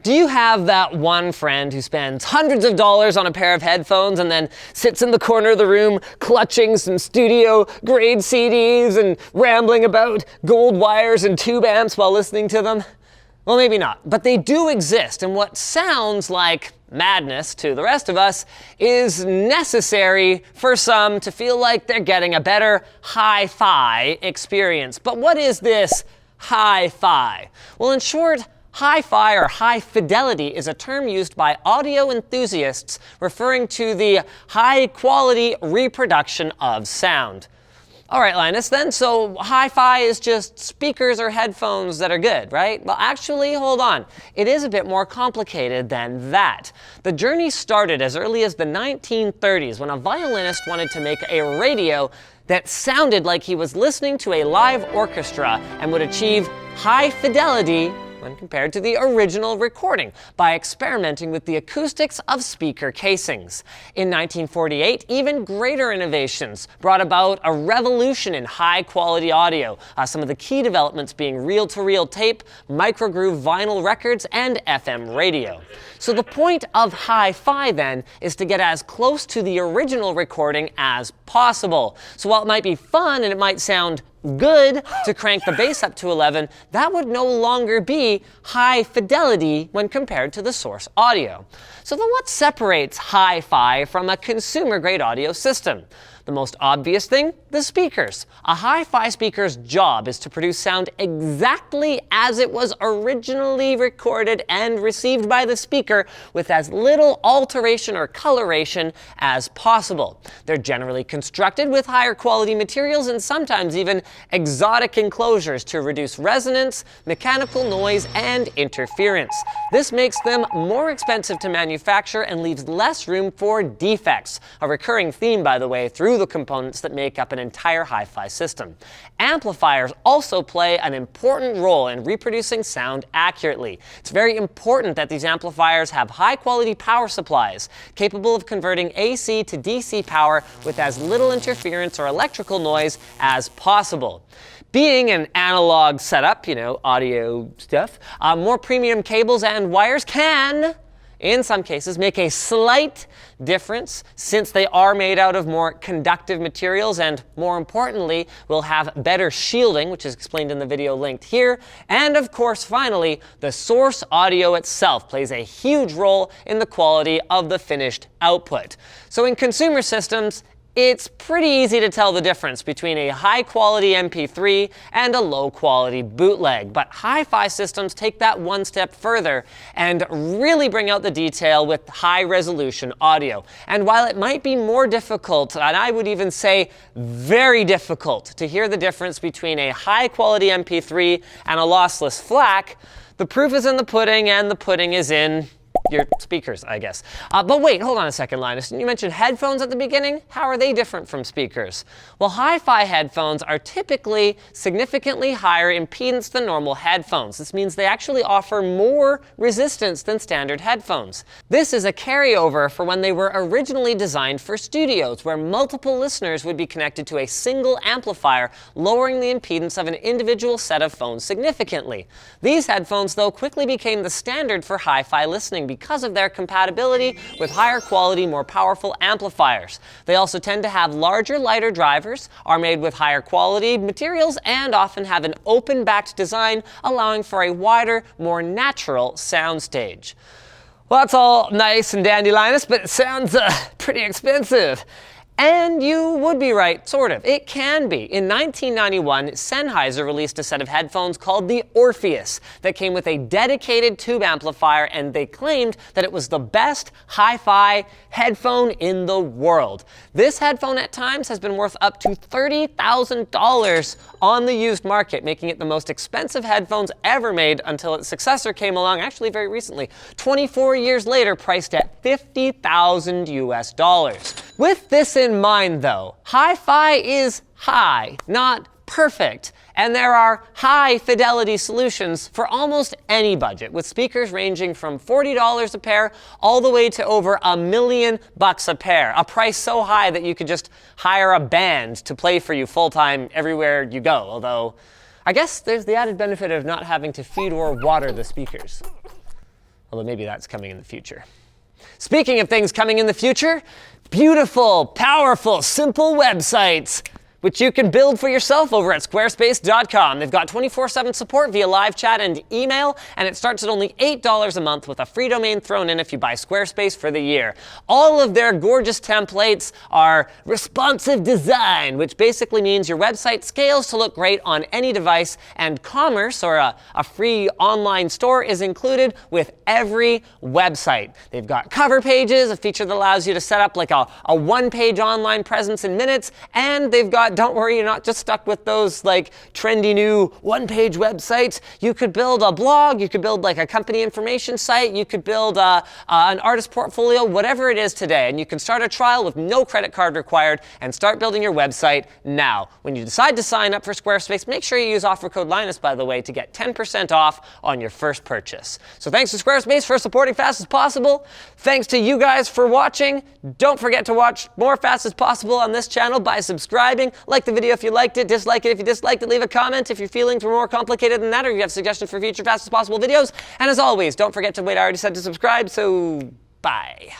Do you have that one friend who spends hundreds of dollars on a pair of headphones and then sits in the corner of the room clutching some studio-grade CDs and rambling about gold wires and tube amps while listening to them? Well, maybe not, but they do exist, and what sounds like madness to the rest of us is necessary for some to feel like they're getting a better hi-fi experience. But what is this hi-fi? Well, in short, hi-fi or high fidelity is a term used by audio enthusiasts referring to the high quality reproduction of sound. All right, Linus, then, so hi-fi is just speakers or headphones that are good, right? Well, actually, hold on. It is a bit more complicated than that. The journey started as early as the 1930s when a violinist wanted to make a radio that sounded like he was listening to a live orchestra and would achieve high fidelity when compared to the original recording by experimenting with the acoustics of speaker casings. In 1948, even greater innovations brought about a revolution in high-quality audio, some of the key developments being reel-to-reel tape, microgroove vinyl records, and FM radio. So the point of hi-fi, then, is to get as close to the original recording as possible. So while it might be fun and it might sound good to crank the bass up to 11, that would no longer be high fidelity when compared to the source audio. So then what separates hi-fi from a consumer-grade audio system? The most obvious thing, the speakers. A hi-fi speaker's job is to produce sound exactly as it was originally recorded and received by the speaker with as little alteration or coloration as possible. They're generally constructed with higher quality materials and sometimes even exotic enclosures to reduce resonance, mechanical noise, and interference. This makes them more expensive to manufacture and leaves less room for defects, a recurring theme, by the way, through the components that make up an entire hi-fi system. Amplifiers also play an important role in reproducing sound accurately. It's very important that these amplifiers have high-quality power supplies, capable of converting AC to DC power with as little interference or electrical noise as possible. Being an analog setup, audio stuff, more premium cables and wires can, in some cases, make a slight difference since they are made out of more conductive materials and, more importantly, will have better shielding, which is explained in the video linked here. And, of course, finally, the source audio itself plays a huge role in the quality of the finished output. So in consumer systems, it's pretty easy to tell the difference between a high-quality MP3 and a low-quality bootleg, but hi-fi systems take that one step further and really bring out the detail with high-resolution audio. And while it might be more difficult, and I would even say very difficult, to hear the difference between a high-quality MP3 and a lossless FLAC, the proof is in the pudding, and the pudding is in your speakers, I guess. But wait, hold on a second, Linus. You mentioned headphones at the beginning. How are they different from speakers? Well, hi-fi headphones are typically significantly higher impedance than normal headphones. This means they actually offer more resistance than standard headphones. This is a carryover for when they were originally designed for studios, where multiple listeners would be connected to a single amplifier, lowering the impedance of an individual set of phones significantly. These headphones, though, quickly became the standard for hi-fi listening because of their compatibility with higher quality, more powerful amplifiers. They also tend to have larger, lighter drivers, are made with higher quality materials, and often have an open-backed design, allowing for a wider, more natural soundstage. Well, that's all nice and dandy, Linus, but it sounds pretty expensive. And you would be right, sort of. It can be. In 1991, Sennheiser released a set of headphones called the Orpheus that came with a dedicated tube amplifier, and they claimed that it was the best hi-fi headphone in the world. This headphone at times has been worth up to $30,000 on the used market, making it the most expensive headphones ever made until its successor came along, actually very recently, 24 years later, priced at $50,000 US. With this in mind, though, hi-fi is high, not perfect, and there are high-fidelity solutions for almost any budget, with speakers ranging from $40 a pair all the way to over $1 million a pair, a price so high that you could just hire a band to play for you full-time everywhere you go, although I guess there's the added benefit of not having to feed or water the speakers. Although maybe that's coming in the future. Speaking of things coming in the future, beautiful, powerful, simple websites, which you can build for yourself over at squarespace.com. They've got 24/7 support via live chat and email, and it starts at only $8 a month with a free domain thrown in if you buy Squarespace for the year. All of their gorgeous templates are responsive design, which basically means your website scales to look great on any device, and commerce, or a free online store, is included with every website. They've got cover pages, a feature that allows you to set up like a one-page online presence in minutes, and they've got, don't worry, you're not just stuck with those like trendy new one-page websites. You could build a blog, you could build like a company information site, you could build an artist portfolio, whatever it is today. And you can start a trial with no credit card required and start building your website now. When you decide to sign up for Squarespace, make sure you use offer code Linus, by the way, to get 10% off on your first purchase. So thanks to Squarespace for supporting Fast as Possible. Thanks to you guys for watching. Don't forget to watch more Fast as Possible on this channel by subscribing. Like the video if you liked it, dislike it if you disliked it, leave a comment if your feelings were more complicated than that, or you have suggestions for future Fast as Possible videos. And as always, don't forget to wait, I already said to subscribe, so bye.